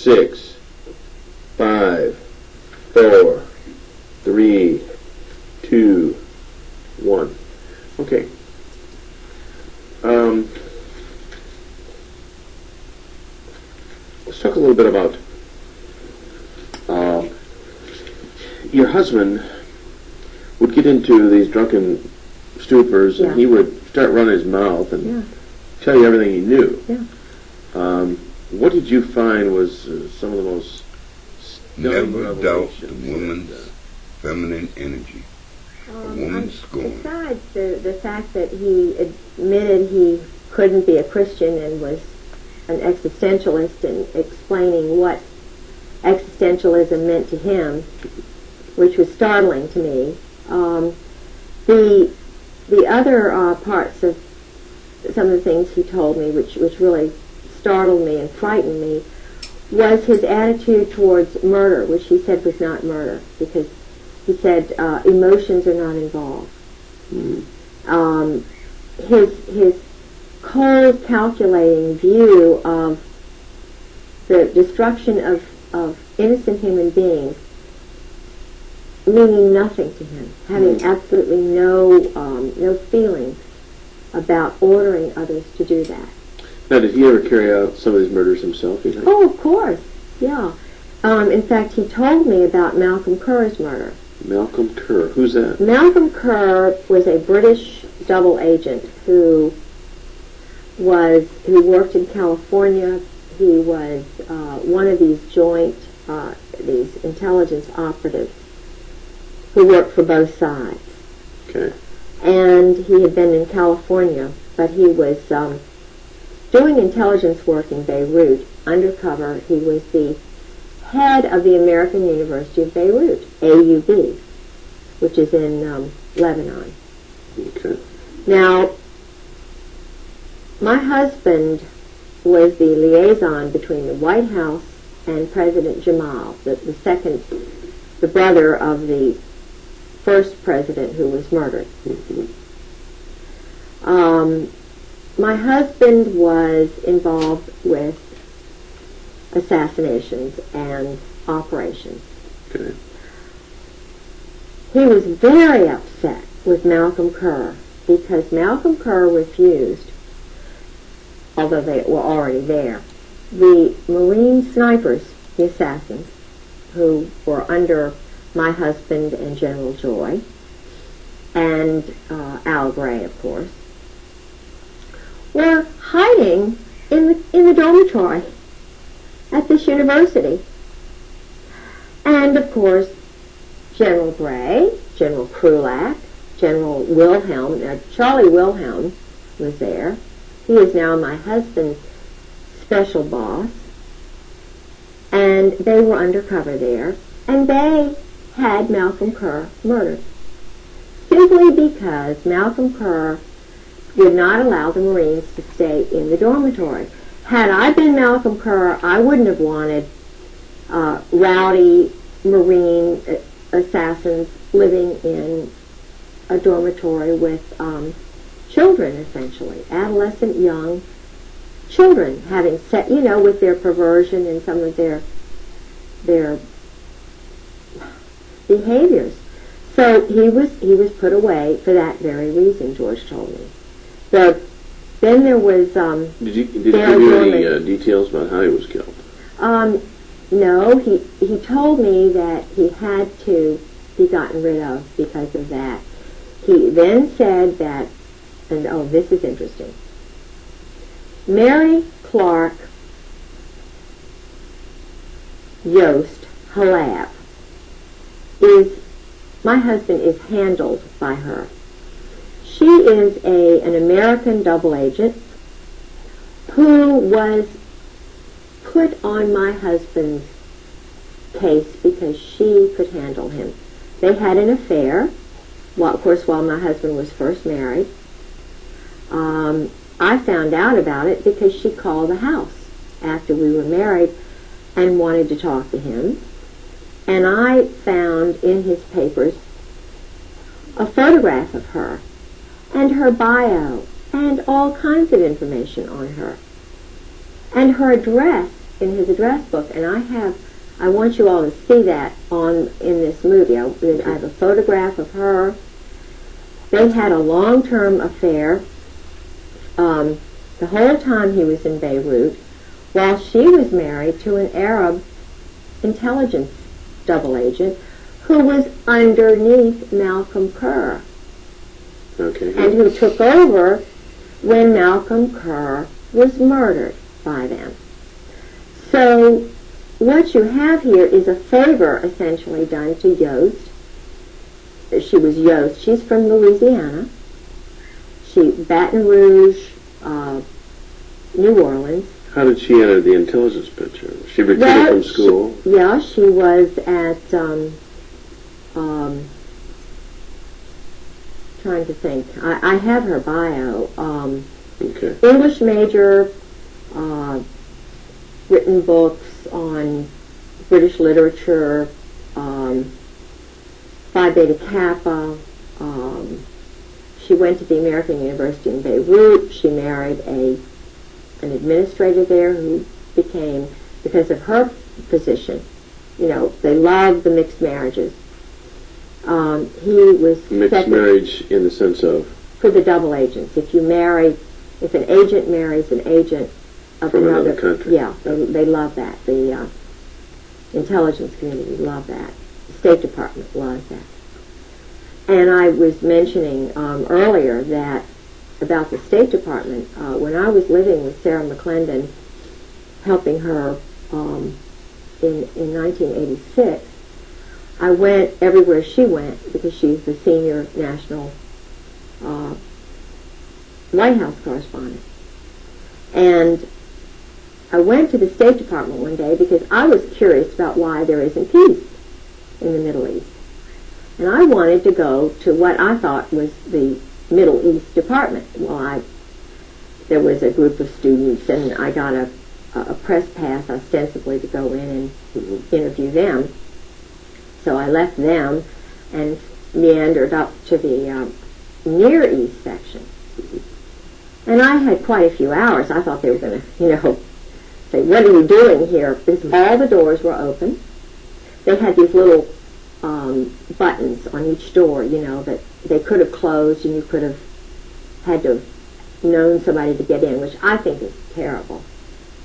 6, 5, 4, 3, 2, 1. Okay. Let's talk a little bit about your husband would get into these drunken stupors, and he would start running his mouth and tell you everything he knew. What did you find was some of the most never doubt the woman's feminine energy, a woman's scorn. Besides the fact that he admitted he couldn't be a Christian and was an existentialist and explaining what existentialism meant to him, which was startling to me. The other parts of some of the things he told me, which really startled me and frightened me, was his attitude towards murder, which he said was not murder, because he said emotions are not involved. His cold, calculating view of the destruction of innocent human beings meaning nothing to him, having absolutely no feelings about ordering others to do that. Now, did he ever carry out some of these murders himself, you think? Oh, of course, yeah. In fact, he told me about Malcolm Kerr's murder. Malcolm Kerr, who's that? Malcolm Kerr was a British double agent who worked in California. He was one of these these intelligence operatives who worked for both sides. Okay. And he had been in California, but he was doing intelligence work in Beirut, undercover. He was the head of the American University of Beirut, AUB, which is in Lebanon. Okay. Now, my husband was the liaison between the White House and President Jamal, the brother of the first president who was murdered. My husband was involved with assassinations and operations. Okay. He was very upset with Malcolm Kerr because Malcolm Kerr refused, although they were already there, the Marine snipers, the assassins, who were under my husband and General Joy, and Al Gray, of course, were hiding in the dormitory at this university. And, of course, General Gray, General Krulak, General Wilhelm, Charlie Wilhelm was there. He is now my husband's special boss. And they were undercover there. And they had Malcolm Kerr murdered. Simply because Malcolm Kerr would not allow the Marines to stay in the dormitory. Had I been Malcolm Kerr, I wouldn't have wanted rowdy Marine assassins living in a dormitory with children, essentially, adolescent young children, having set, with their perversion and some of their behaviors. So he was put away for that very reason, George told me. So then there was Did he give you any details about how he was killed? No, he told me that he had to be gotten rid of because of that. He then said that, and this is interesting, Mary Clark Yost Halab my husband is handled by her. She is an American double agent who was put on my husband's case because she could handle him. They had an affair, of course, while my husband was first married. I found out about it because she called the house after we were married and wanted to talk to him. And I found in his papers a photograph of her and her bio and all kinds of information on her. And her address in his address book, and I want you all to see that in this movie. I have a photograph of her. They had a long-term affair the whole time he was in Beirut, while she was married to an Arab intelligence double agent who was underneath Malcolm Kerr, and who took over when Malcolm Kerr was murdered by them. So what you have here is a favor essentially done to Yost. She was Yost. She's from Louisiana. Baton Rouge, New Orleans. How did she enter the intelligence picture? She returned from school? She was at, trying to think. I have her bio. English major, written books on British literature, Phi Beta Kappa. She went to the American University in Beirut. She married an administrator there who became, because of her position, they loved the mixed marriages. He was mixed marriage in the sense of? For the double agents. If an agent marries an agent of from another country. Yeah, they love that. The intelligence community love that. The State Department loves that. And I was mentioning earlier that about the State Department, when I was living with Sarah McClendon, helping her in 1986, I went everywhere she went because she's the senior national White House correspondent. And I went to the State Department one day because I was curious about why there isn't peace in the Middle East. And I wanted to go to what I thought was the Middle East Department. Well, there was a group of students, and I got a press pass ostensibly to go in and interview them. So I left them and meandered up to the Near East section. And I had quite a few hours. I thought they were going to, say, what are you doing here? Because all the doors were open. They had these little buttons on each door, that they could have closed, and you could have had to have known somebody to get in, which I think is terrible.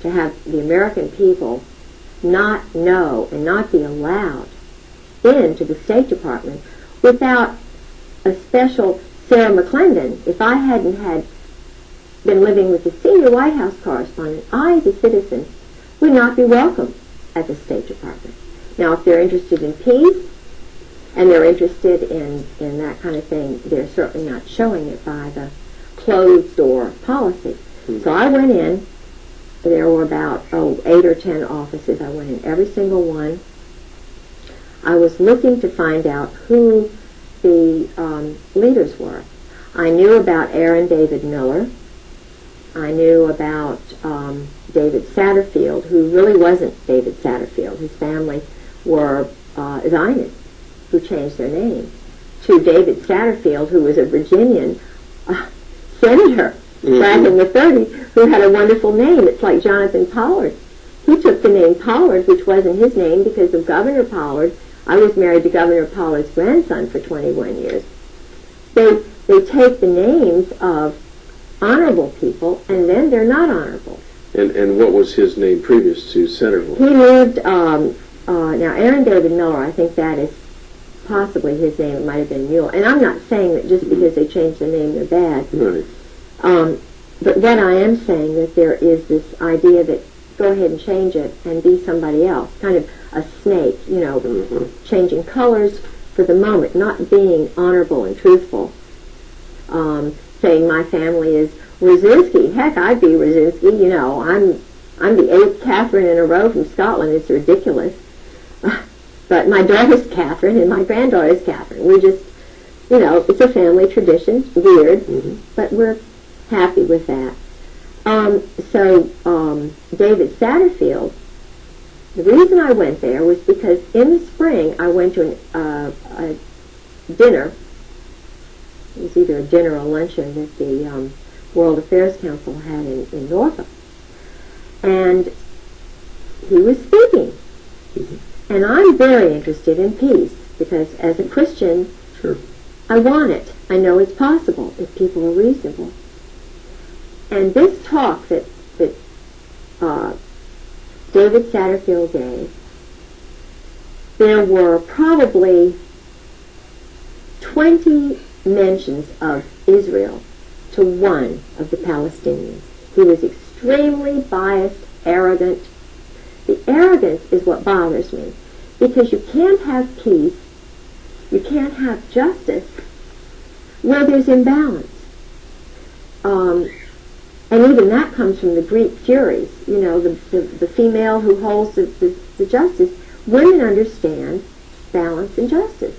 To have the American people not know and not be allowed into the State Department without a special Sarah McClendon. If I hadn't had been living with the senior White House correspondent, I, as a citizen, would not be welcome at the State Department. Now, if they're interested in peace, and they're interested in that kind of thing, they're certainly not showing it by the closed door policy. So I went in. There were about 8 or 10 offices. I went in every single one. I was looking to find out who the leaders were. I knew about Aaron David Miller. I knew about David Satterfield, who really wasn't David Satterfield. His family were Zionists who changed their name, to David Satterfield, who was a Virginian senator back in the 30s, who had a wonderful name. It's like Jonathan Pollard. He took the name Pollard, which wasn't his name, because of Governor Pollard. I was married to Governor Pollard's grandson for 21 years. They take the names of honorable people, and then they're not honorable. And what was his name previous to Centerville? He lived, now Aaron David Miller, I think that is possibly his name. It might have been Mule. And I'm not saying that just because they changed the name they're bad. Right. But what I am saying that there is this idea that go ahead and change it and be somebody else, kind of a snake, changing colors for the moment, not being honorable and truthful. Saying my family is Rosinski. Heck, I'd be Rosinski. I'm the 8th Catherine in a row from Scotland. It's ridiculous. But my daughter's Catherine and my granddaughter's Catherine. We're just, it's a family tradition. Weird, but we're happy with that. David Satterfield, the reason I went there was because in the spring I went to a dinner. It was either a dinner or a luncheon that the World Affairs Council had in Norfolk. And he was speaking. And I'm very interested in peace, because as a Christian, Sure. I want it. I know it's possible if people are reasonable. And this talk that David Satterfield gave, there were probably 20 mentions of Israel to one of the Palestinians. He was extremely biased, arrogant. The arrogance is what bothers me, because you can't have peace, you can't have justice where there's imbalance. And even that comes from the Greek Furies, you know, the female who holds the justice. Women understand balance and justice.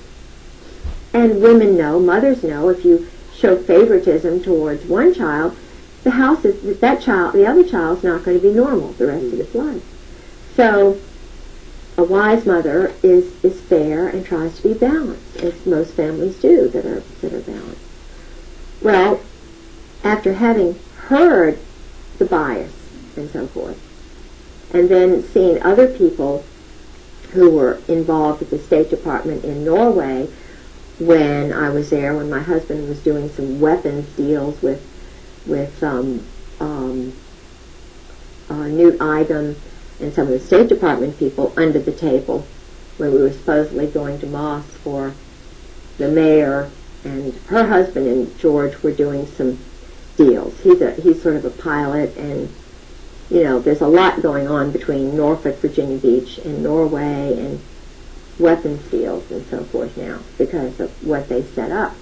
And women know, mothers know, if you show favoritism towards one child, the other child's not going to be normal the rest of its life. So a wise mother is fair and tries to be balanced, as most families do that are balanced. Well, after having heard the bias and so forth, and then seeing other people who were involved with the State Department in Norway when I was there, when my husband was doing some weapons deals with Newt Eigum and some of the State Department people under the table, when we were supposedly going to mosque for the mayor, and her husband and George were doing some deals. He's sort of a pilot, and you know, there's a lot going on between Norfolk, Virginia Beach, and Norway, and weapons deals and so forth now because of what they set up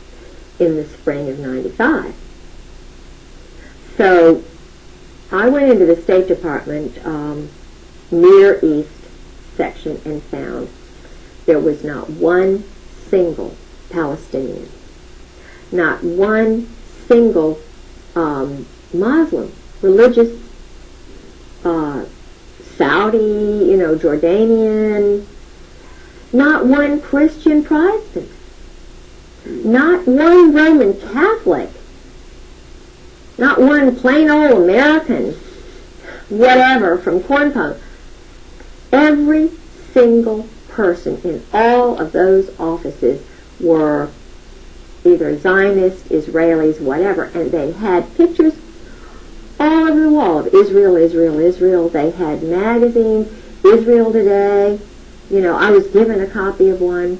in the spring of '95. So I went into the State Department Near East section and found there was not one single Palestinian, not one single Muslim, religious, Saudi, you know, Jordanian, not one Christian Protestant, not one Roman Catholic, not one plain old American, whatever, from Corn Pub. Every single person in all of those offices were either Zionists, Israelis, whatever, and they had pictures all over the wall of Israel, Israel, Israel. They had magazines, Israel Today. You know, I was given a copy of one.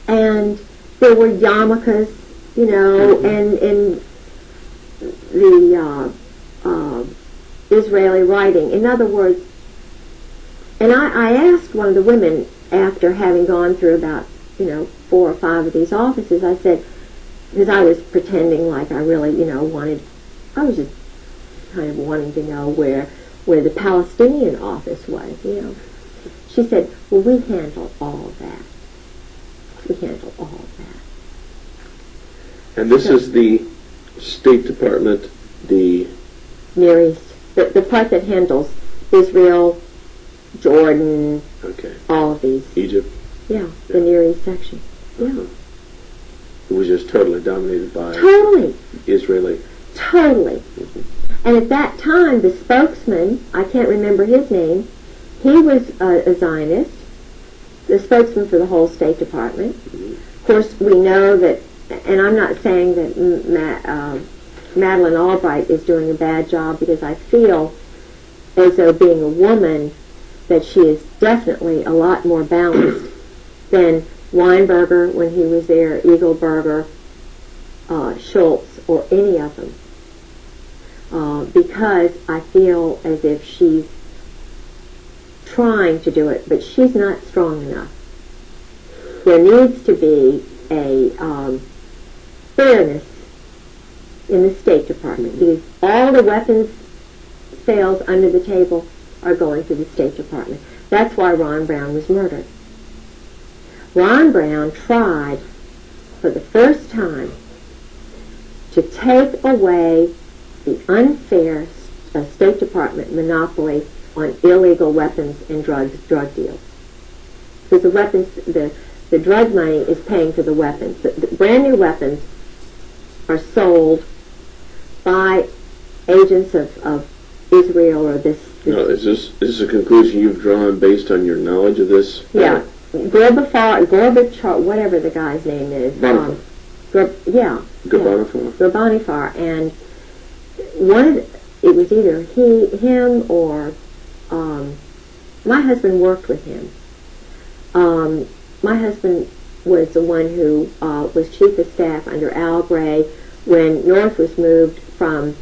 And there were yarmulkes, you know, and the Israeli writing. In other words, and I asked one of the women after having gone through about, 4 or 5 of these offices, I said, because I was pretending like I really, I was just kind of wanting to know where the Palestinian office was, She said, well, we handle all of that. We handle all of that. And this is the State Department, the Near East, the part that handles Israel, Jordan, all of these. Egypt. Yeah, the Near East section. Yeah. It was just totally dominated by Israeli. Totally. And at that time, the spokesman, I can't remember his name, he was a Zionist, the spokesman for the whole State Department. Of course, we know that, and I'm not saying that Madeleine Albright is doing a bad job, because I feel as though being a woman that she is definitely a lot more balanced than Weinberger when he was there, Eagleberger, Schultz, or any of them. Because I feel as if she's trying to do it, but she's not strong enough. There needs to be a fairness in the State Department, because all the weapons sales under the table are going to the State Department. That's why Ron Brown was murdered. Ron Brown tried for the first time to take away the unfair State Department monopoly on illegal weapons and drug deals. Because the weapons, the drug money is paying for the weapons. The brand new weapons are sold by agents of Israel or this. No, is this a conclusion you've drawn based on your knowledge of this? Yeah, Gorbachev, whatever the guy's name is. Gorbanifar, and it was either him or my husband worked with him. My husband was the one who was chief of staff under Al Gray when North was moved from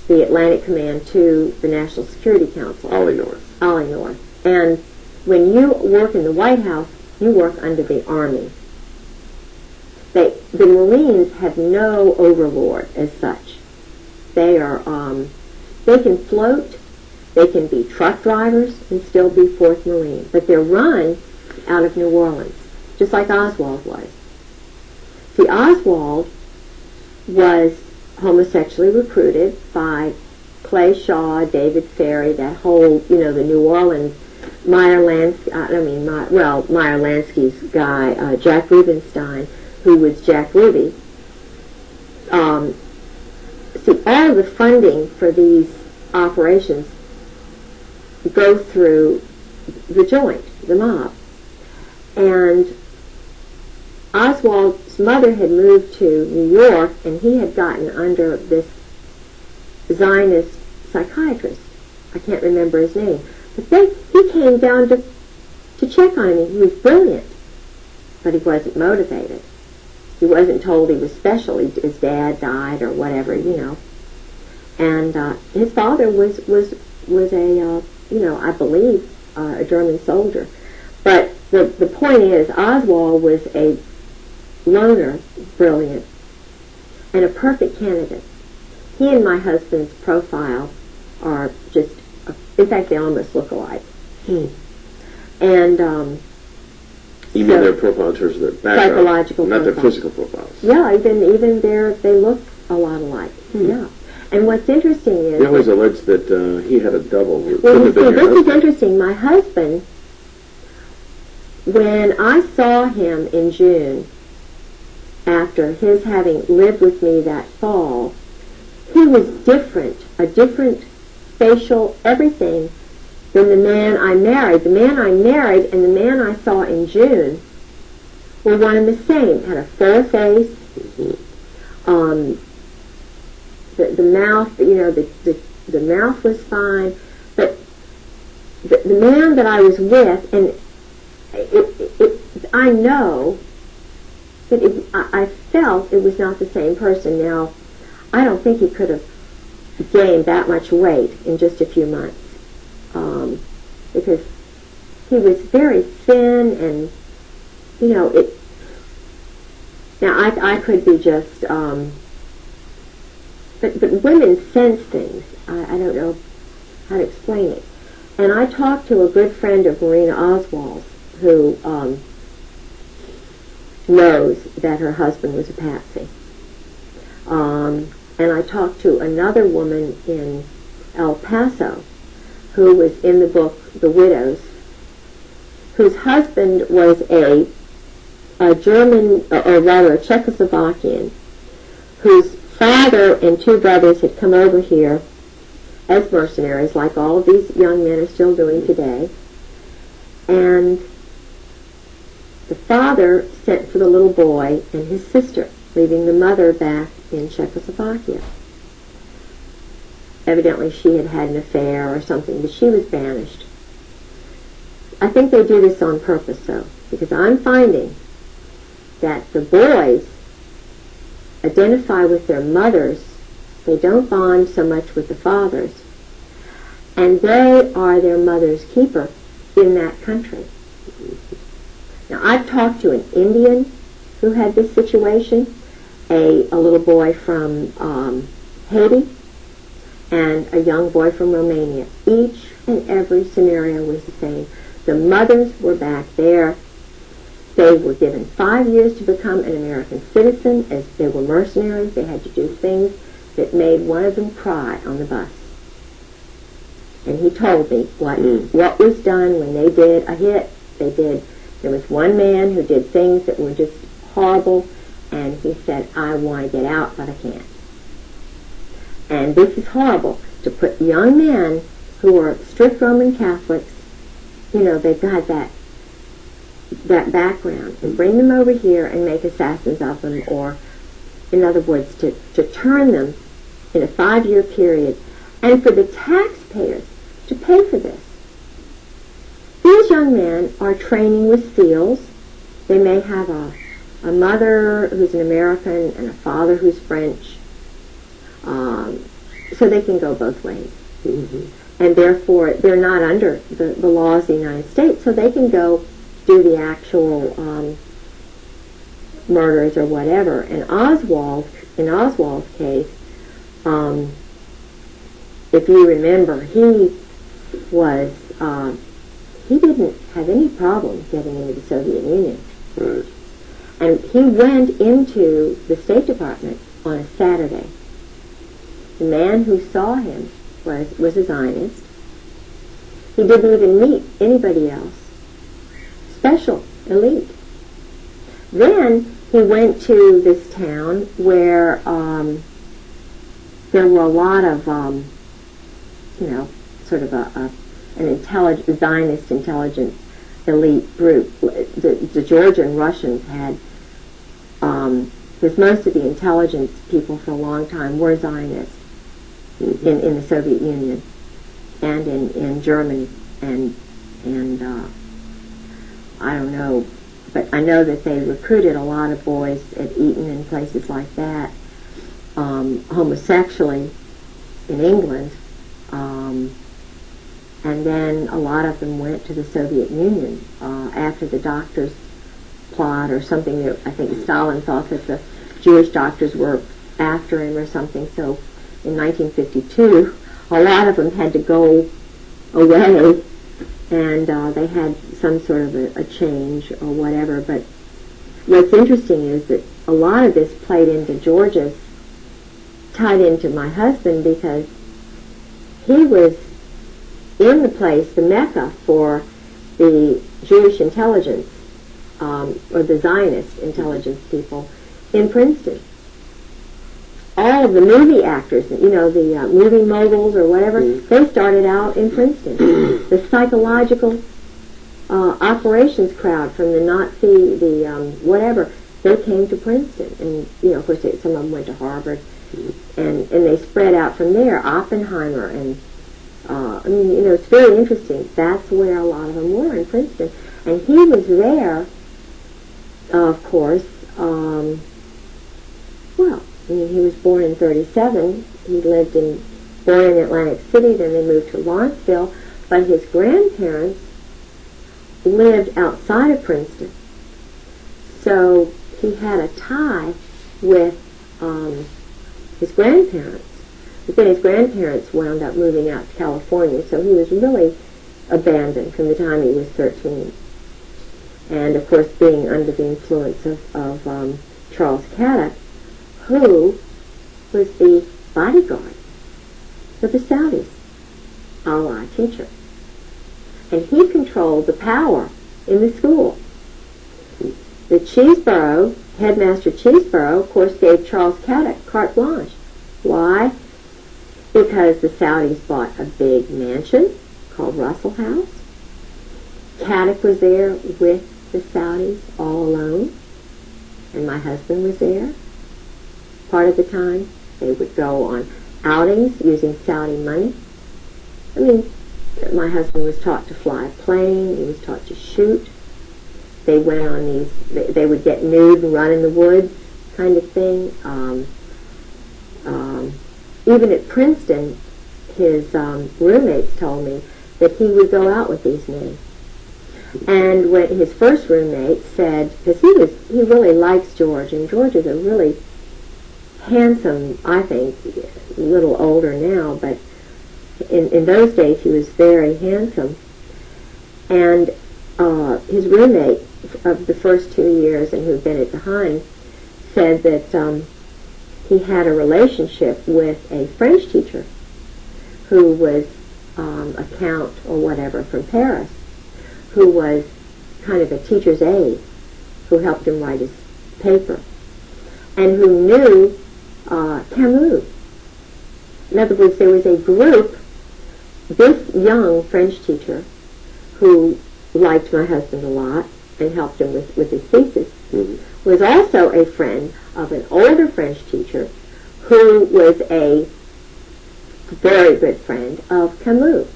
the Atlantic Command to the National Security Council. Ollie North. And when you work in the White House, you work under the Army. The Marines have no overlord as such. They can float, they can be truck drivers and still be 4th Marine, but they're run out of New Orleans, just like Oswald was. See, Oswald was homosexually recruited by Clay Shaw, David Ferry, that whole, the New Orleans, Meyer Lansky's guy, Jack Rubenstein, who was Jack Ruby. See, all of the funding for these operations go through the joint, the mob. And Oswald's mother had moved to New York, and he had gotten under this Zionist psychiatrist. I can't remember his name. But he came down to check on him. He was brilliant, but he wasn't motivated. He wasn't told he was special. His dad died or whatever, And his father was a, I believe, a German soldier. But the point is, Oswald was a loner, brilliant, and a perfect candidate. He and my husband's profile are just, in fact, they almost look alike. And you mean their profile in terms of their background, psychological not profile. Their physical profiles. Yeah, even they look a lot alike. Yeah. And what's interesting is... They always alleged that he had a double. Well, you see, this is interesting. My husband, when I saw him in June, after his having lived with me that fall, he was different, a different facial, everything, than the man I married. The man I married and the man I saw in June were one and the same. Had a full face, the mouth, the mouth was fine, but the man that I was with, and I know that I felt it was not the same person. Now, I don't think he could have gained that much weight in just a few months, because he was very thin, and now I could be just, but women sense things. I don't know how to explain it. And I talked to a good friend of Marina Oswald's who knows that her husband was a patsy. And I talked to another woman in El Paso who was in the book The Widows, whose husband was a German, or rather a Czechoslovakian, whose father and 2 brothers had come over here as mercenaries, like all of these young men are still doing today. And the father sent for the little boy and his sister, leaving the mother back in Czechoslovakia. Evidently she had had an affair or something, but she was banished. I think they do this on purpose, though, because I'm finding that the boys identify with their mothers. They don't bond so much with the fathers. And they are their mother's keeper in that country. Now, I've talked to an Indian who had this situation, a little boy from Haiti, and a young boy from Romania. Each and every scenario was the same. The mothers were back there. They were given 5 years to become an American citizen. As they were mercenaries, they had to do things that made one of them cry on the bus. And he told me what was done when they did a hit. There was one man who did things that were just horrible, and he said, I want to get out, but I can't. And this is horrible. to put young men who are strict Roman Catholics, they've got that background, and bring them over here and make assassins of them, or, in other words, to turn them in a 5-year period, and for the taxpayers to pay for this. These young men are training with SEALs. They may have a mother who's an American and a father who's French, so they can go both ways. And therefore, they're not under the laws of the United States, so they can go do the actual murders or whatever. And in Oswald's case, if you remember, he didn't have any problem getting into the Soviet Union. Right. And he went into the State Department on a Saturday. The man who saw him was a Zionist. He didn't even meet anybody else. Special, elite. Then he went to this town where there were a lot of, sort of an Zionist intelligence elite group. The Georgian Russians had, because most of the intelligence people for a long time were Zionists in the Soviet Union and in Germany, and I don't know, but I know that they recruited a lot of boys at Eton and places like that, homosexually in England, and then a lot of them went to the Soviet Union after the doctors' plot or something. I think Stalin thought that the Jewish doctors were after him or something, so in 1952 a lot of them had to go away, and they had some sort of a change or whatever. But what's interesting is that a lot of this played into tied into my husband, because he was in the place, the Mecca for the Jewish intelligence, or the Zionist intelligence people in Princeton. All of the movie actors, the movie moguls or whatever, they started out in Princeton. The psychological operations crowd from the Nazi, whatever, they came to Princeton. And, of course, some of them went to Harvard. And they spread out from there. Oppenheimer and, it's very interesting. That's where a lot of them were, in Princeton. And he was there, of course, he was born in 1937. He born in Atlantic City, then they moved to Lawrenceville, but his grandparents lived outside of Princeton. So he had a tie with his grandparents. But then his grandparents wound up moving out to California, so he was really abandoned from the time he was 13. And, of course, being under the influence of Charles Caddock, who was the bodyguard for the Saudis, Allah teacher. And he controlled the power in the school. The Cheeseborough, Headmaster Cheeseborough, of course, gave Charles Caddock carte blanche. Why? Because the Saudis bought a big mansion called Russell House. Caddock was there with the Saudis all alone, and my husband was there. Part of the time, they would go on outings using Saudi money. My husband was taught to fly a plane. He was taught to shoot. They went on they would get nude and run in the woods, kind of thing. Even at Princeton, his roommates told me that he would go out with these men. And when his first roommate said, because he really likes George, and George is a really handsome, I think, a little older now, but in those days he was very handsome. And his roommate of the first 2 years, and who'd been at the Hines, said that he had a relationship with a French teacher who was a count or whatever from Paris, who was kind of a teacher's aide, who helped him write his paper, and who knew Camus. In other words, there was a group, this young French teacher, who liked my husband a lot and helped him with his thesis, was also a friend of an older French teacher who was a very good friend of Camus.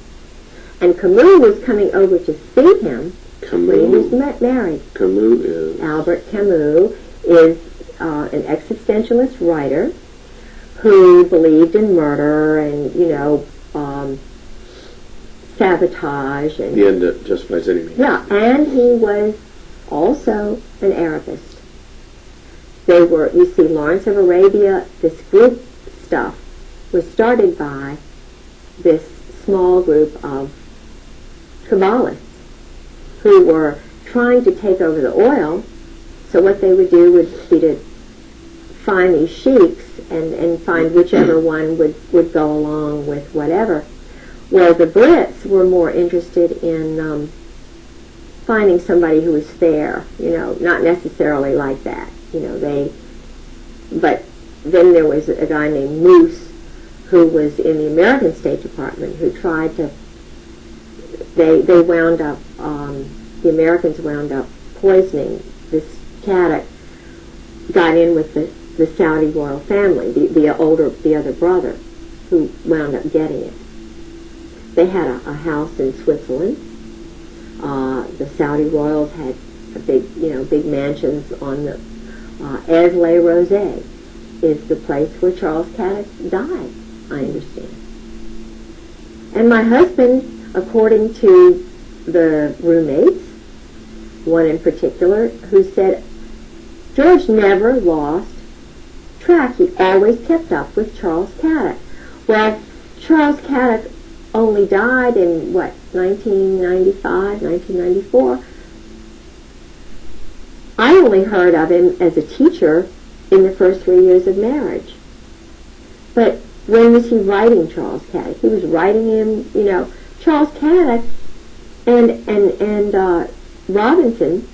And Camus was coming over to see him when he was married. Camus is? Albert Camus is an existentialist writer who believed in murder and, sabotage. And the end that justifies any means. Yeah, and he was also an Arabist. They were, you see, Lawrence of Arabia, this group stuff was started by this small group of Kabbalists who were trying to take over the oil. So what they would do would be to find these sheiks and find whichever one would go along with whatever. Well, the Brits were more interested in finding somebody who was fair, not necessarily like that. But then there was a guy named Moose who was in the American State Department who tried to, they wound up, the Americans wound up poisoning this Caddock, got in with the Saudi royal family, the other brother, who wound up getting it. They had a house in Switzerland. The Saudi royals had big mansions on the Aix-les-Rosés is the place where Charles Caddock died, I understand. And my husband, according to the roommates, one in particular, who said George never lost track. He always kept up with Charles Caddock. Well, Charles Caddock only died in, 1995, 1994. I only heard of him as a teacher in the first 3 years of marriage. But when was he writing Charles Caddock? He was writing him, Charles Caddock and Robinson,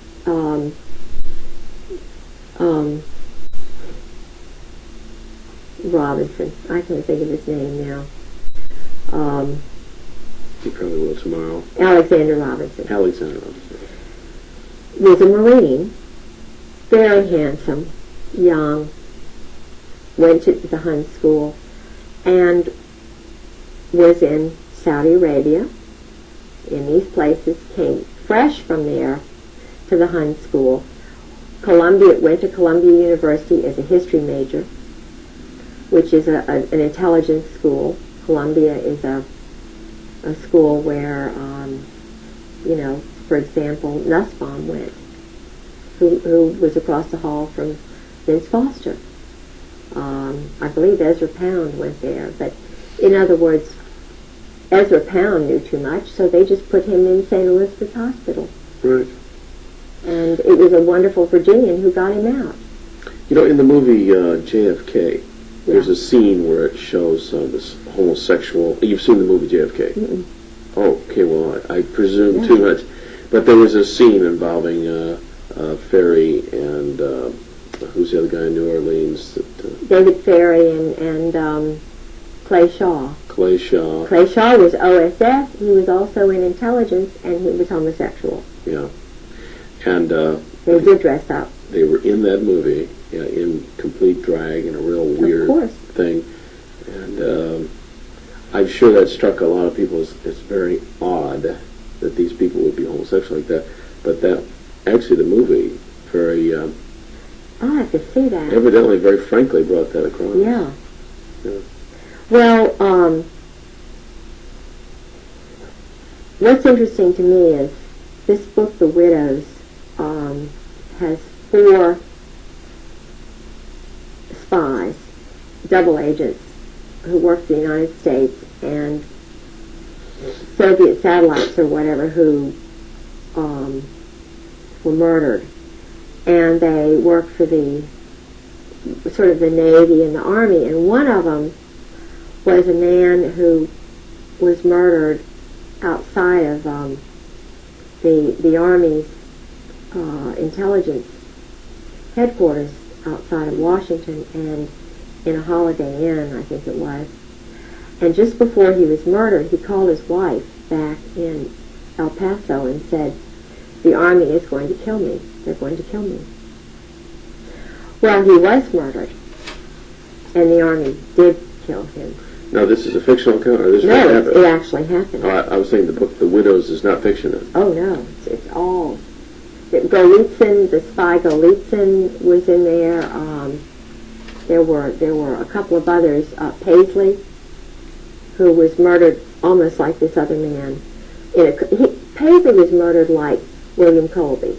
Robinson, I can't think of his name now. You probably will tomorrow. Alexander Robinson. Alexander Robinson. Was a Marine, very handsome, young, went to the Hun School, and was in Saudi Arabia, in these places, came fresh from there to the Hun School. Went to Columbia University as a history major, which is an intelligence school. Columbia is a school where, for example, Nussbaum went, who was across the hall from Vince Foster. I believe Ezra Pound went there, but in other words, Ezra Pound knew too much, so they just put him in St. Elizabeth's Hospital. Right. And it was a wonderful Virginian who got him out. In the movie JFK, there's a scene where it shows this homosexual. You've seen the movie JFK? Mm-mm. Oh, okay. Well, I presume too much, but there was a scene involving Ferry and who's the other guy in New Orleans? David Ferry and Clay Shaw. Clay Shaw. Clay Shaw was OSS. He was also in intelligence, and he was homosexual. Yeah, and they did dress up. They were in that movie in complete drag and a real weird thing, and I'm sure that struck a lot of people as very odd that these people would be homosexual like that. But that actually the movie very I'll have to see that. Evidently, very frankly, brought that across. Yeah. Yeah. Well, what's interesting to me is this book, The Widows, has 4 spies, double agents, who work for the United States and Soviet satellites or whatever who were murdered. And they work for the sort of the Navy and the Army. And one of them was a man who was murdered outside of the Army's intelligence headquarters outside of Washington, and in a Holiday Inn, I think it was. And just before he was murdered, he called his wife back in El Paso and said, "The Army is going to kill me. They're going to kill me." Well, he was murdered, and the Army did kill him. Now, this is a fictional account, or this No, happened? it actually happened. Oh, I was saying the book The Widows is not fiction. Oh, no, it's all... Golitsyn, the spy Golitsyn was in there. There were a couple of others. Paisley, who was murdered almost like this other man. Paisley was murdered like William Colby.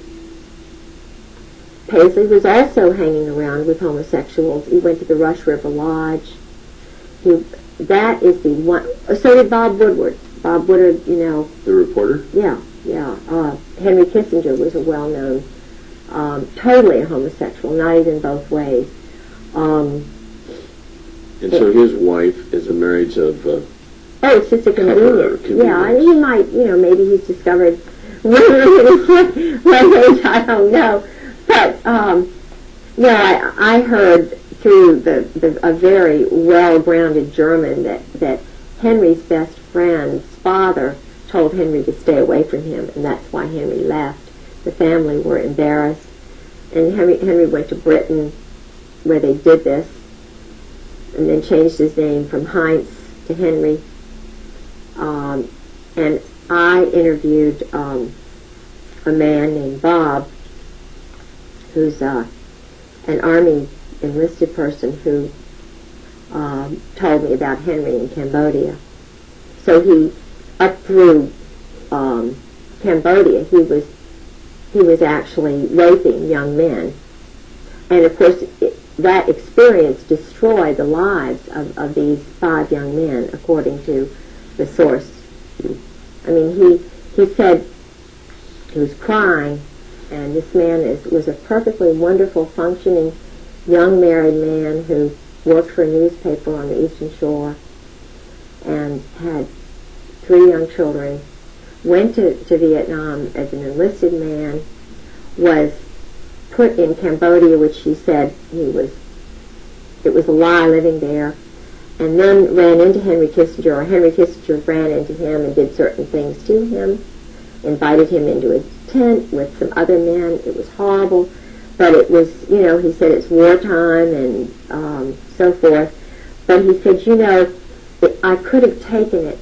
Paisley was also hanging around with homosexuals. He went to the Rush River Lodge. That is the one. So did Bob Woodward. Bob Woodward, The reporter? Yeah. Henry Kissinger was a well-known, totally a homosexual, not even both ways. And so his wife is a marriage of... it's just a convenience. Yeah, and he might, maybe he's discovered women in his age, I don't know. But, I heard through a very well-grounded German that Henry's best friend's father told Henry to stay away from him, and that's why Henry left. The family were embarrassed, and Henry went to Britain, where they did this, and then changed his name from Heinz to Henry. And I interviewed a man named Bob, who's an Army enlisted person who told me about Henry in Cambodia. So he, up through Cambodia, he was actually raping young men. And of course, that experience destroyed the lives of these 5 young men, according to the source. I mean, he said he was crying, and this man was a perfectly wonderful, functioning young married man who worked for a newspaper on the Eastern Shore and had 3 young children, went to Vietnam as an enlisted man, was put in Cambodia, which he said it was a lie living there, and then ran into Henry Kissinger, or Henry Kissinger ran into him and did certain things to him, invited him into his tent with some other men. It was horrible, but it was, he said it's wartime and so forth. But he said, I could have taken it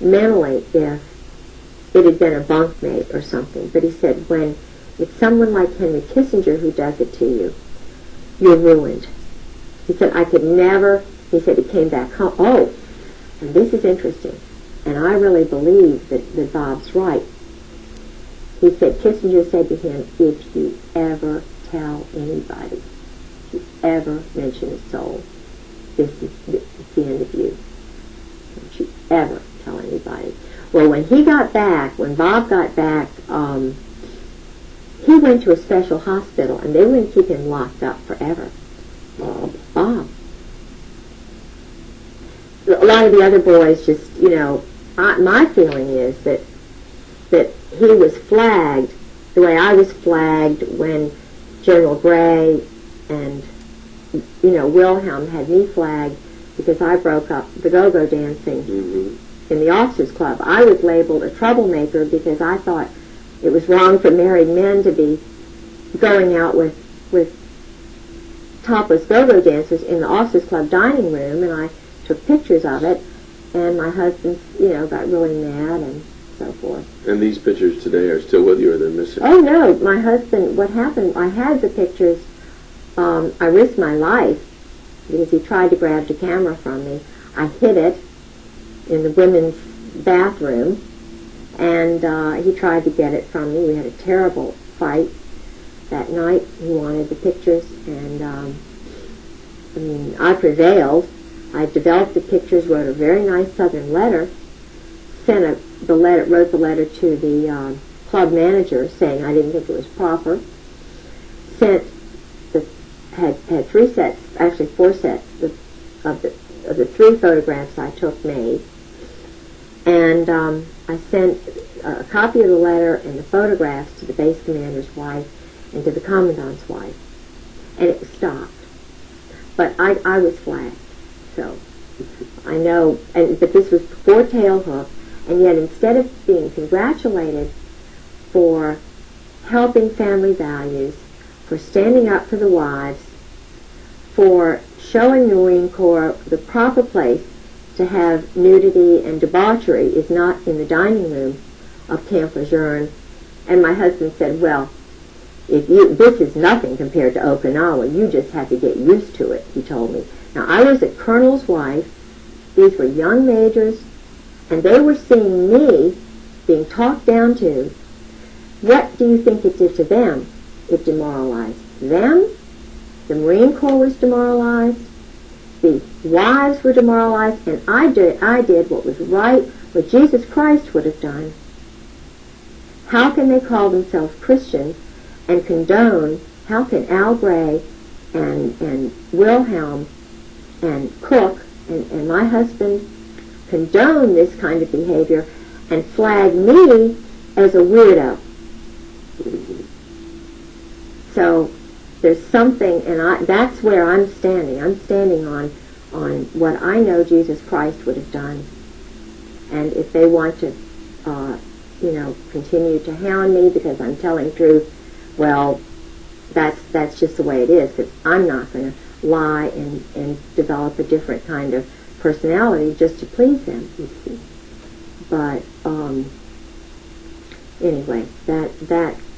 mentally if it had been a bunkmate or something. But he said, when it's someone like Henry Kissinger who does it to you, you're ruined. He said, I could never, he said he came back home. Oh, and this is interesting, and I really believe that Bob's right. He said, Kissinger said to him, if you ever tell anybody, if you ever mention a soul, this is the end of you. Don't you ever tell anybody. Well, when Bob got back, he went to a special hospital, and they wouldn't keep him locked up forever. Bob. A lot of the other boys just, my feeling is that he was flagged the way I was flagged when General Gray and, Wilhelm had me flagged because I broke up the go-go dancing in the officers' club. I was labeled a troublemaker because I thought it was wrong for married men to be going out with topless go-go dancers in the officers' club dining room, and I took pictures of it, and my husband, got really mad and so forth. And these pictures today are still with you, or they're missing? Oh, no. My husband, what happened, I had the pictures. I risked my life because he tried to grab the camera from me. I hid it in the women's bathroom, and he tried to get it from me. We had a terrible fight that night. He wanted the pictures, and I prevailed. I developed the pictures, wrote a very nice Southern letter, wrote the letter to the club manager saying I didn't think it was proper. Had 3 sets, actually 4 sets of the 3 photographs I took made, and I sent a copy of the letter and the photographs to the base commander's wife and to the commandant's wife, and it stopped. But I was flagged, so I know, but this was before Tailhook, and yet instead of being congratulated for helping family values, for standing up for the wives, for showing the Marine Corps the proper place to have nudity and debauchery is not in the dining room of Camp Lejeune. And my husband said, well, this is nothing compared to Okinawa. You just have to get used to it, he told me. Now, I was a colonel's wife. These were young majors, and they were seeing me being talked down to. What do you think it did to them? It demoralized them. The Marine Corps was demoralized. The wives were demoralized, and I did what was right, what Jesus Christ would have done. How can they call themselves Christians and condone? How can Al Gray and Wilhelm and Cook and my husband condone this kind of behavior and flag me as a weirdo? So there's something, and that's where I'm standing. I'm standing on what I know Jesus Christ would have done. And if they want to, continue to hound me because I'm telling truth, well, that's just the way it is, because I'm not going to lie and develop a different kind of personality just to please them. But anyway, that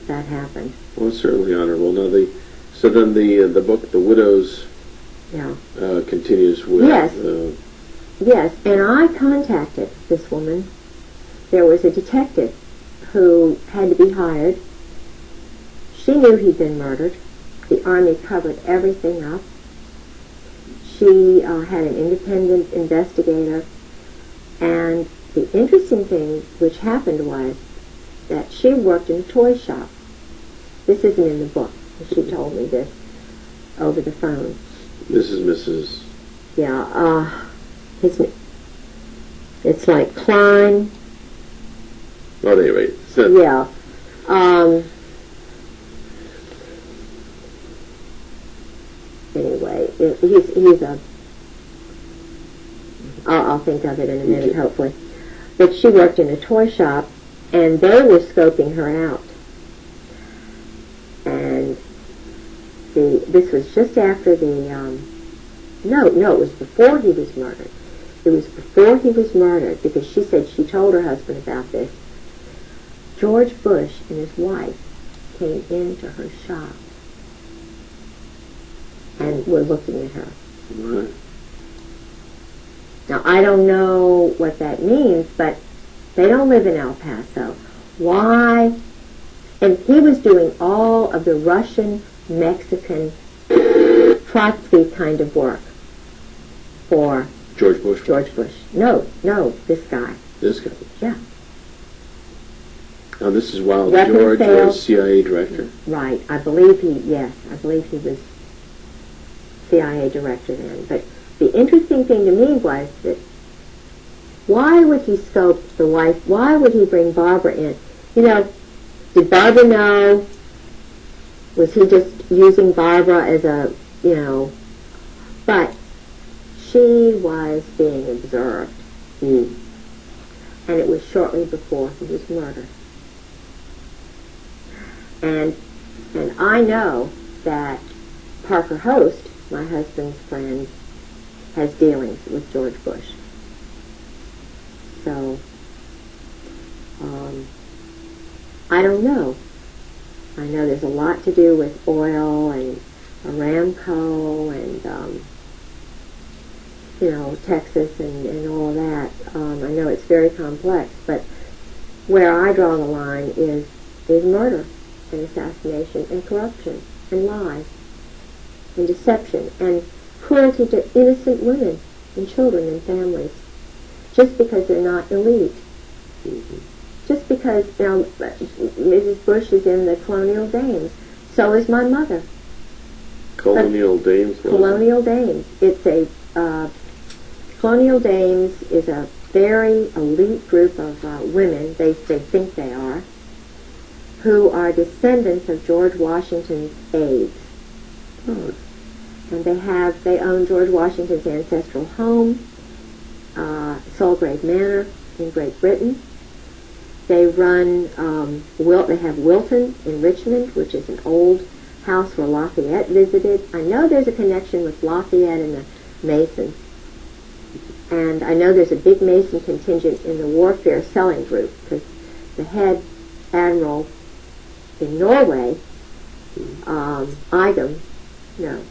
happened. Well, it's certainly honorable. Now, the book, The Widows, continues with... Yes, and I contacted this woman. There was a detective who had to be hired. She knew he'd been murdered. The Army covered everything up. She had an independent investigator. And the interesting thing which happened was that she worked in a toy shop. This isn't in the book. She told me this over the phone. This is Mrs. Yeah, it's like Klein. Oh, anyway. Yeah. Anyway, he's a... I'll think of it in a minute, hopefully. But she worked in a toy shop, and they were scoping her out. And this was just after the... No, it was before he was murdered. It was before he was murdered, because she said she told her husband about this. George Bush and his wife came into her shop and were looking at her. Right. Now, I don't know what that means, but they don't live in El Paso. Why? And he was doing all of the Russian, Mexican, Trotsky kind of work for... George Bush? George Bush. No, this guy. This guy? Yeah. Now, this is while George was CIA director? Right. I believe he was CIA director then. But the interesting thing to me was that why would he scope the wife? Why would he bring Barbara in? Did Barbara know? Was he just using Barbara as a, But she was being observed. And it was shortly before he was murdered. And I know that Parker Host, my husband's friend, has dealings with George Bush. So, I don't know. I know there's a lot to do with oil and Aramco and, Texas and all of that. I know it's very complex, but where I draw the line is murder and assassination and corruption and lies and deception and cruelty to innocent women and children and families just because they're not elite. Just because, Mrs. Bush is in the Colonial Dames. So is my mother. Colonial Dames? Colonial Dames. It's a... Colonial Dames is a very elite group of women, they think they are, who are descendants of George Washington's aides. And they own George Washington's ancestral home. Solgrave Manor in Great Britain. They run, they have Wilton in Richmond, which is an old house where Lafayette visited. I know there's a connection with Lafayette and the Masons. And I know there's a big Mason contingent in the Warfare Selling Group, because the head admiral in Norway, Igam, no,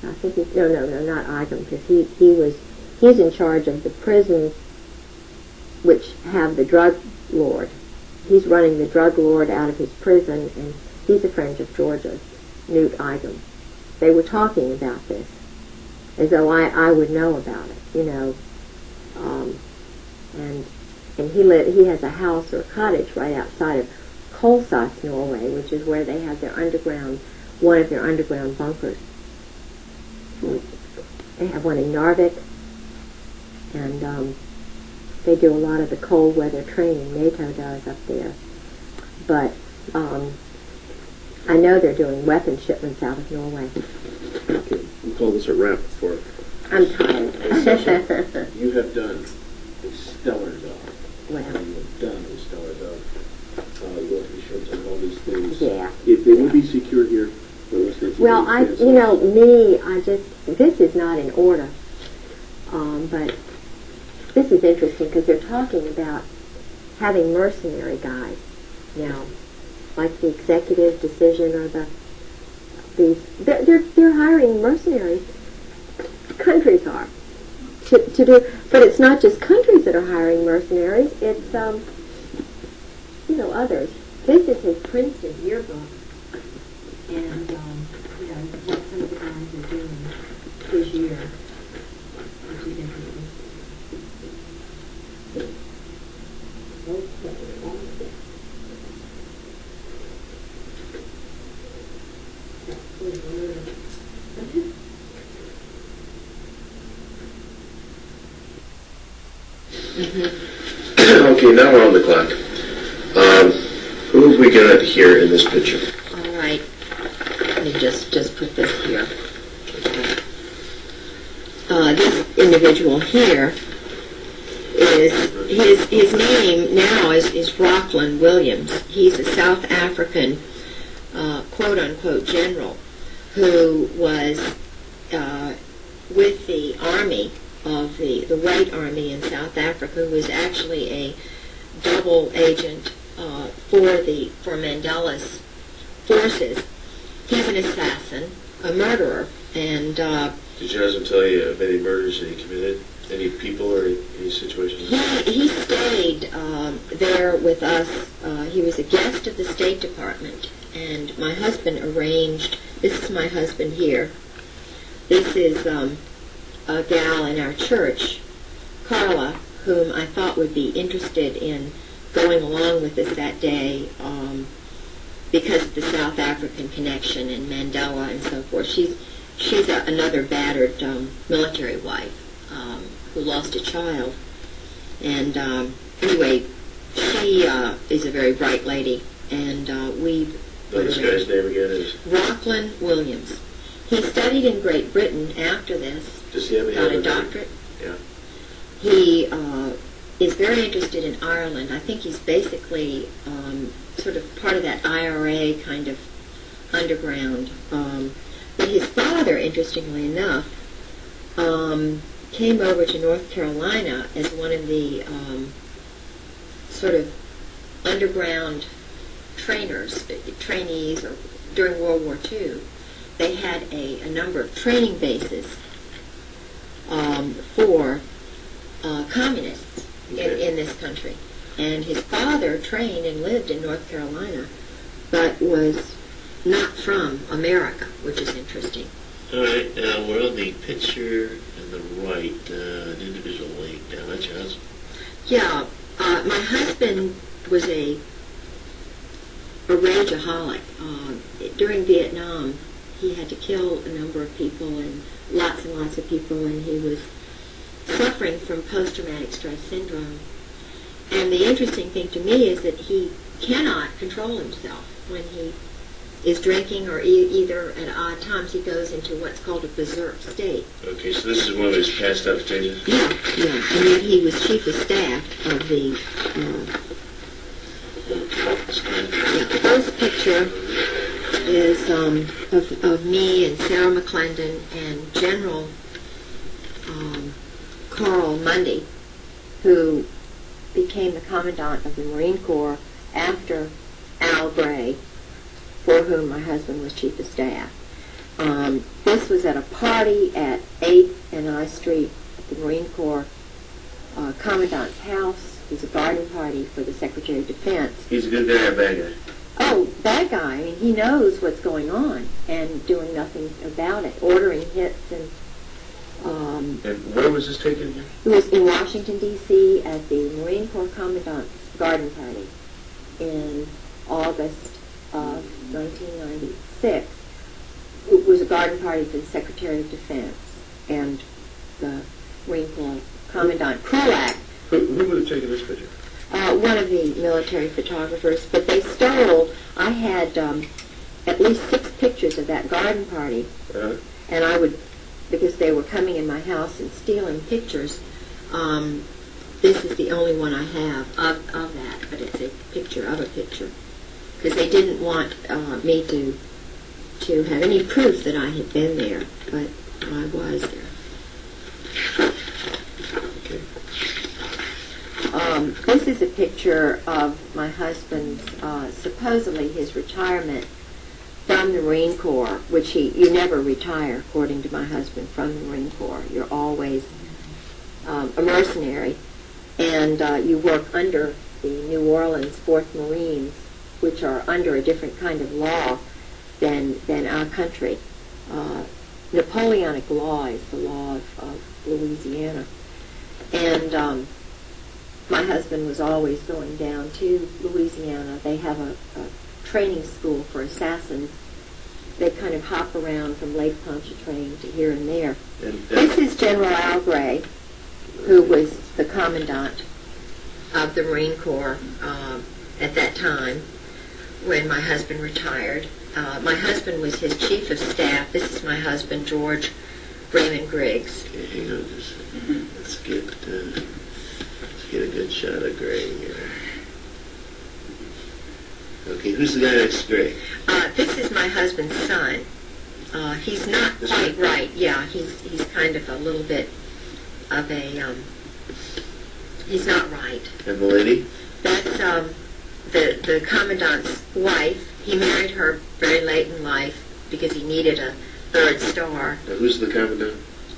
I think he's, no, not Igam, because he's in charge of the prisons which have the drug lord. He's running the drug lord out of his prison, and he's a friend of Georgia's, Newt Igam. They were talking about this, as though I would know about it, you know. And he has a house or a cottage right outside of Kolsas, Norway, which is where they have their one of their underground bunkers. They have one in Narvik, and they do a lot of the cold weather training NATO does up there. But I know they're doing weapon shipments out of Norway. Okay, we'll call this a wrap for I'm tired. You have done a stellar job. Well. You have done a stellar job. You have insurance and all these things. Yeah. If they would be secure here, well, this is not in order. But this is interesting because they're talking about having mercenary guys now, like the executive decision or they're hiring mercenaries. Countries are to do, but it's not just countries that are hiring mercenaries. It's others. This is his Princeton yearbook, and what some of the guys are doing this year, which is interesting. Okay, now we're on the clock. Who have we got here in this picture? All right. Let me just put this here. This individual here is his name now is Rockland Williams. He's a South African quote unquote general who was with the army of the White Army in South Africa, who was actually a double agent for Mandela's forces. He's an assassin, a murderer, and did your husband tell you of any murders that he committed? Any people or any situations? He stayed there with us. He was a guest of the State Department, and my husband arranged. This is my husband here. This is a gal in our church, Carla, whom I thought would be interested in going along with us that day because of the South African connection and Mandela and so forth. She's another battered military wife who lost a child. And anyway, she is a very bright lady. And we... This guy's name again is? Rockland Williams. He studied in Great Britain after this. Does he have any got a doctorate? Yeah. He is very interested in Ireland. I think he's basically sort of part of that IRA kind of underground. But his father, interestingly enough, came over to North Carolina as one of the sort of underground trainees during World War II. They had a number of training bases for communists in this country. And his father trained and lived in North Carolina, but was not from America, which is interesting. All right, now we're on the picture on the right, an individual laying down. That's your husband. Yeah, my husband was a rageaholic. During Vietnam, he had to kill a number of people and lots of people, and he was suffering from post-traumatic stress syndrome. And the interesting thing to me is that he cannot control himself when he is drinking, or either at odd times he goes into what's called a berserk state. Okay, so this is one of his passed out stages? Yeah, yeah. And yet he was chief of staff of the... the first picture is of me and Sarah McClendon and General Carl Mundy, who became the Commandant of the Marine Corps after Al Gray, for whom my husband was Chief of Staff. This was at a party at 8th and I Street at the Marine Corps Commandant's house. It was a garden party for the Secretary of Defense. He's a good guy or a bad guy? Oh, bad guy. I mean, he knows what's going on and doing nothing about it, ordering hits and... and where was this taken again? It was in Washington, D.C. at the Marine Corps Commandant's garden party in August of 1996. It was a garden party for the Secretary of Defense and the Marine Corps Commandant Krulak. Who would have taken this picture? One of the military photographers, but they stole... I had at least 6 pictures of that garden party, and I would... because they were coming in my house and stealing pictures. This is the only one I have of that, but it's a picture of a picture. Because they didn't want me to have any proof that I had been there, but I was there. Okay. This is a picture of my husband's, supposedly his retirement from the Marine Corps, which you never retire, according to my husband, from the Marine Corps. You're always a mercenary, and you work under the New Orleans 4th Marines, which are under a different kind of law than our country. Napoleonic law is the law of Louisiana. And my husband was always going down to Louisiana. They have a training school for assassins. They kind of hop around from Lake Pontchartrain to here and there. This is General Al Gray, who was the Commandant of the Marine Corps at that time when my husband retired. My husband was his Chief of Staff. This is my husband, George Raymond Griggs. Okay, hang on just a second. Let's get a good shot of Gray here. Okay, who's the guy next to Gray? This is my husband's son. He's not quite right. Yeah, he's kind of a little bit of a, he's not right. And the lady? That's the Commandant's wife. He married her very late in life because he needed a 3rd star. Now, who's the Commandant?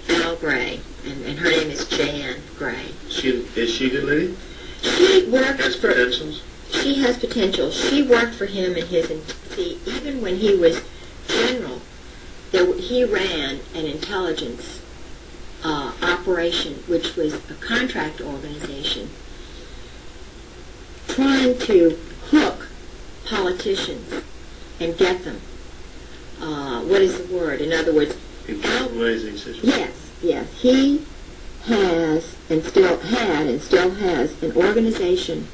Al Gray, and her name is Jan Gray. Is she a good lady? She worked Has for... potentials? She has potential. She worked for him in his... See, even when he was general, he ran an intelligence operation, which was a contract organization, trying to hook politicians and get them. What is the word? In other words... Compromising situation. Yes. He has and still had and still has an organization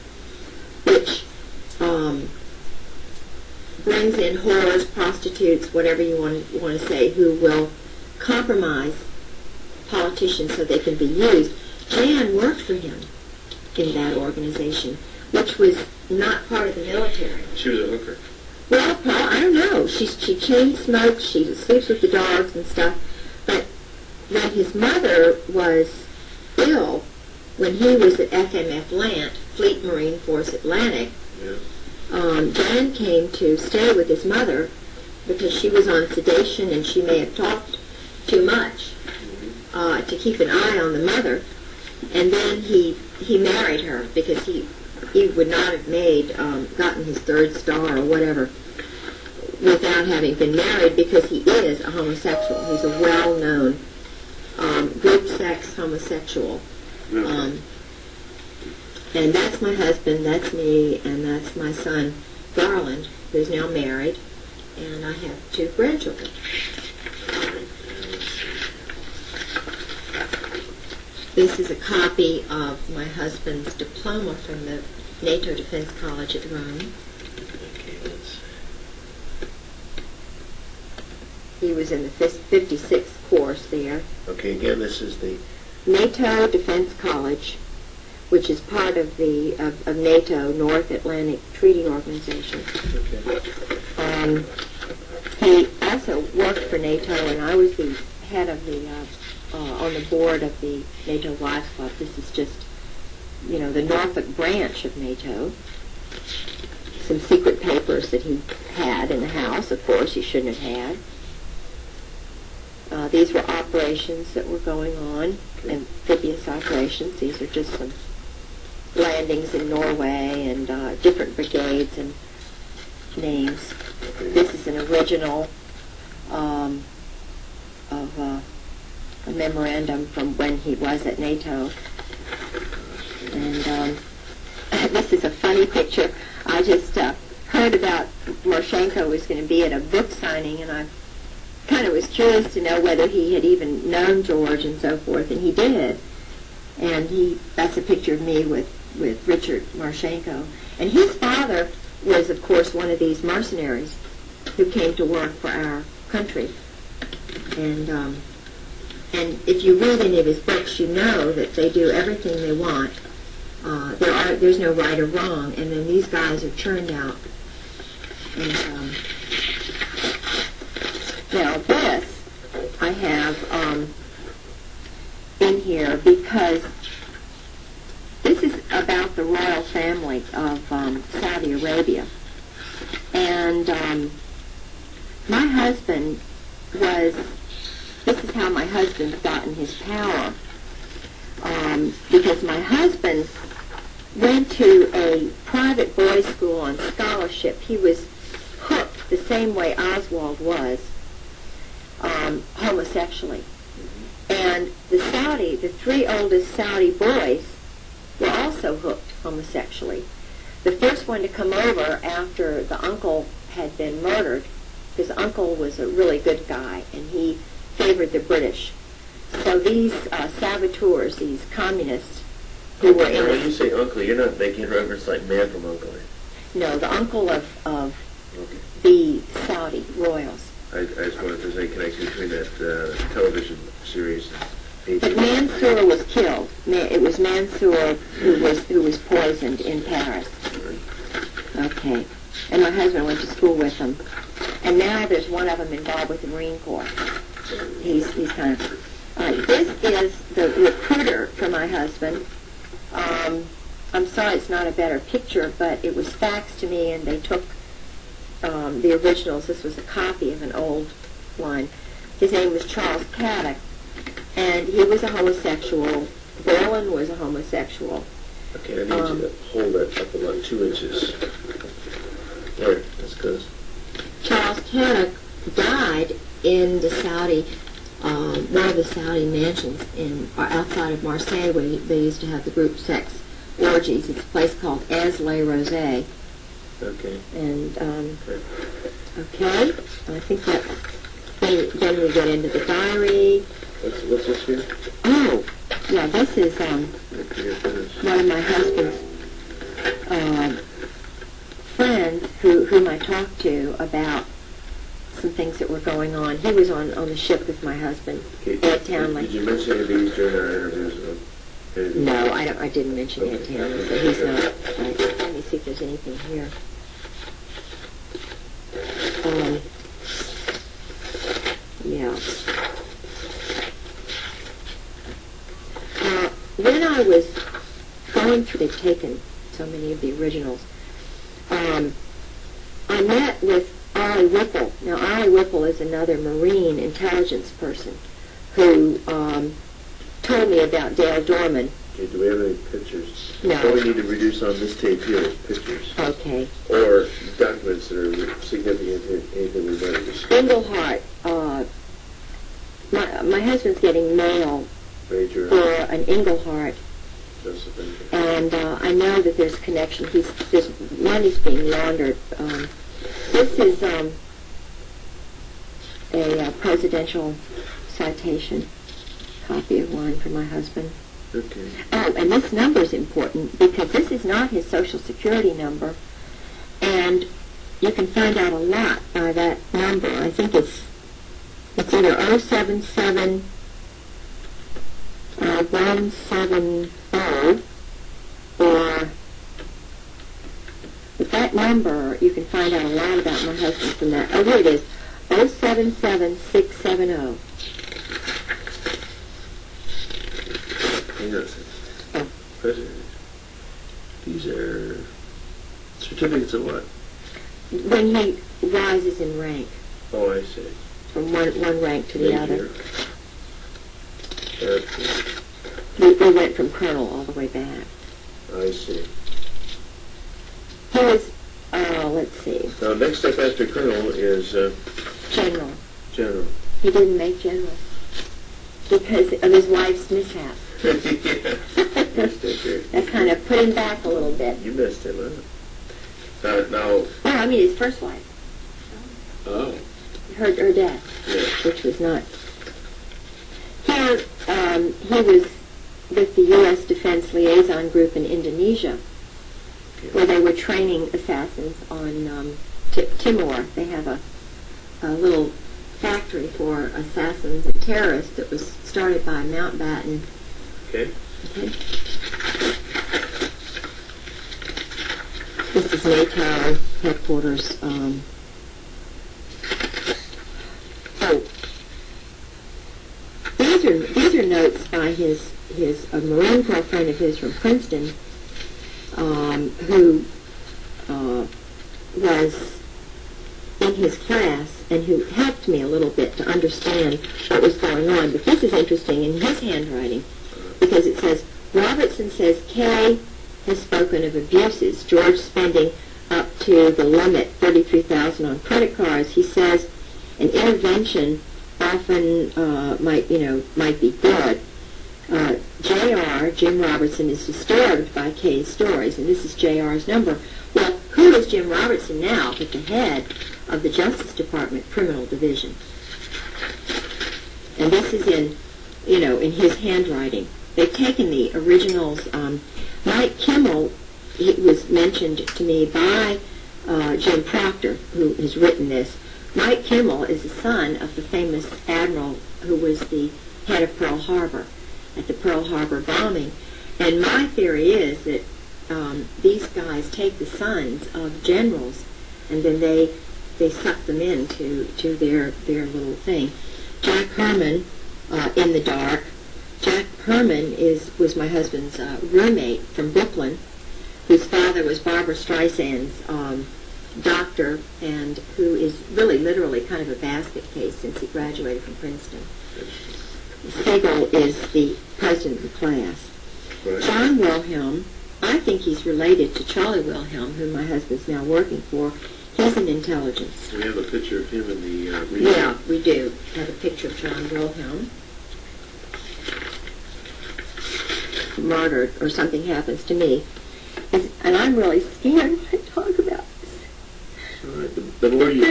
which brings in whores, prostitutes, whatever you want to say, who will compromise politicians so they can be used. Jan worked for him in that organization, which was not part of the military. She was a hooker. Well, I don't know. She chain smokes, she sleeps with the dogs and stuff. But when his mother was ill, when he was at FMF Lant, Fleet Marine Force Atlantic, Jan came to stay with his mother because she was on sedation and she may have talked too much to keep an eye on the mother. And then he married her because he would not have gotten his 3rd star or whatever without having been married, because he is a homosexual. He's a well-known group-sex homosexual. And that's my husband, that's me, and that's my son, Garland, who's now married, and I have 2 grandchildren. This is a copy of my husband's diploma from the NATO Defense College at Rome. Okay, He was in the 56th course there. Okay, again, this is the NATO Defense College, which is part of the of NATO, North Atlantic Treaty Organization. Okay. He also worked for NATO, and I was the head of the on the board of the NATO Wives Club. This is just, the Norfolk branch of NATO. Some secret papers that he had in the house, of course, he shouldn't have had. These were operations that were going on, amphibious operations. These are just some landings in Norway and different brigades and names. This is an original of a memorandum from when he was at NATO. And this is a funny picture. I just heard about Marchenko was going to be at a book signing, and I kind of was curious to know whether he had even known George and so forth, and he did. And that's a picture of me with Richard Marchenko. And his father was, of course, one of these mercenaries who came to work for our country. And if you read any of his books, you know that they do everything they want. There's no right or wrong, and then these guys are churned out. And now this I have in here because this is about the royal family of Saudi Arabia. And my husband this is how my husband's gotten his power. Because my husband went to a private boys' school on scholarship. He was hooked the same way Oswald was, homosexually. And the three oldest Saudi boys were also hooked homosexually. The first one to come over after the uncle had been murdered, his uncle was a really good guy, and he favored the British. So these saboteurs, these communists, who were in... When you say uncle, you're not making reference like Man from U.N.C.L.E. No, the uncle of the Saudi royals. I just wanted to say connection between that television series and... But Mansour was killed. It was Mansour who was poisoned in Paris. Okay. And my husband went to school with him. And now there's one of them involved with the Marine Corps. He's kind of... this is the recruiter for my husband. I'm sorry it's not a better picture, but it was faxed to me, and they took the originals. This was a copy of an old one. His name was Charles Caddick, and he was a homosexual. Berlin was a homosexual. Okay, I need you to hold that up about 2 inches. There, that's good. Charles Caddick died in the Saudi, one of the Saudi mansions outside of Marseille, where they used to have the group sex orgies. It's a place called Les-les-Roses. Okay. And, okay, I think that, then we get into the diary. What's this here? Oh, yeah, this is one of my husband's friends whom I talked to about some things that were going on. He was on the ship with my husband, Ed Townley. Did you mention any of these during our interviews? No, I didn't mention Ed Townley, so he's not. Let me see if there's anything here. Yeah. When I was going through, they've taken so many of the originals, I met with Ollie Whipple. Now, Ollie Whipple is another Marine intelligence person who told me about Dale Dorman. Okay, do we have any pictures? No. All we need to reduce on this tape here is pictures. Okay. Or documents that are significant to anything we might have discussed. Englehart. My husband's getting mail Major. for an Englehart. Joseph Englehart. And I know that there's connection. There's money's being laundered. This is a presidential citation, copy of one for my husband. Okay. Oh, and this number is important because this is not his Social Security number, and you can find out a lot by that number. I think it's either 077 170, or with that number, you can find out a lot about my husband from that. Oh, here it is, 077 670. Hang on a second. President. These are certificates of what? When he rises in rank. Oh, I see. From one rank to the other. We went from colonel all the way back. I see. He was, let's see. Now, next step after colonel is General. general. He didn't make general because of his wife's mishap. That kind of put him back a little bit. You missed him, huh? Now. No, I mean his first wife. Oh. Her death, Yeah. which was not. Here, he was with the U.S. Defense Liaison Group in Indonesia, where they were training assassins on Timor. They have a little factory for assassins and terrorists that was started by Mountbatten. Okay. This is NATO headquarters. So these are notes by his a Marine girlfriend of his from Princeton, who was in his class and who helped me a little bit to understand what was going on. But this is interesting in his handwriting because it says, Robertson says Kay has spoken of abuses, George spending up to the limit, $33,000 on credit cards. He says an intervention often might be good. J.R., Jim Robertson, is disturbed by Kay's stories, and this is J.R.'s number. Well, who is Jim Robertson now but the head of the Justice Department Criminal Division? And this is in his handwriting. They've taken the originals. Mike Kimmel, it was mentioned to me by Jim Proctor, who has written this. Mike Kimmel is the son of the famous admiral who was the head of Pearl Harbor at the Pearl Harbor bombing. And my theory is that these guys take the sons of generals and then they suck them into their little thing. Jack Herman, in the dark. Jack Herman was my husband's roommate from Brooklyn, whose father was Barbara Streisand's doctor, and who is really literally kind of a basket case since he graduated from Princeton. Fagel is the president of the class. Right. John Wilhelm, I think he's related to Charlie Wilhelm, whom my husband's now working for. He's in intelligence. We have a picture of him in the reading. Yeah, we do have a picture of John Wilhelm. Murdered or something happens to me. And I'm really scared when I talk about this. All right. The more you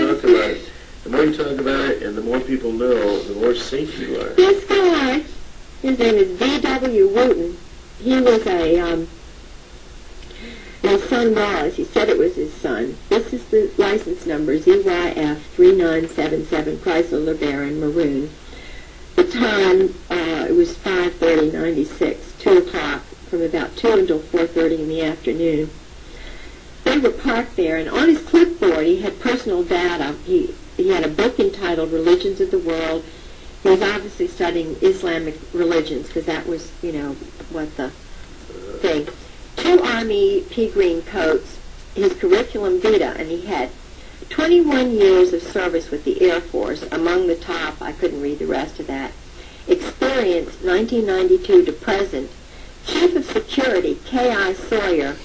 talk about it, and the more people know, the more safe you are. This guy, his name is V.W. Wooten. He was his son was, he said it was his son. This is the license number, ZYF 3977, Chrysler LeBaron, Maroon. The time, it was 5:30:96, 2 o'clock, from about 2 until 4:30 in the afternoon. They were parked there, and on his clipboard he had personal data. He had a book entitled Religions of the World. He was obviously studying Islamic religions, because that was, what the thing. 2 Army pea green coats, his curriculum vitae, and he had 21 years of service with the Air Force. Among the top, I couldn't read the rest of that. Experience, 1992 to present. Chief of Security, K.I. Sawyer,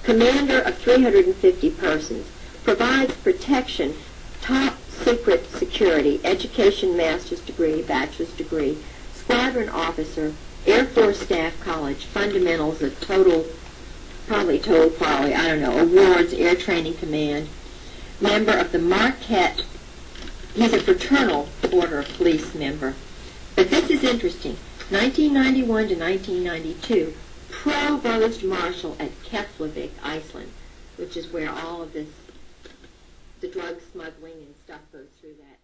commander of 350 persons. Provides protection, top secret security, education, master's degree, bachelor's degree, squadron officer, Air Force Staff College, fundamentals of total quality, I don't know, awards, Air Training Command, member of the Marquette, he's a fraternal order of police member. But this is interesting, 1991 to 1992, Provost Marshal at Keflavik, Iceland, which is where all of this, the drug smuggling and stuff goes through that.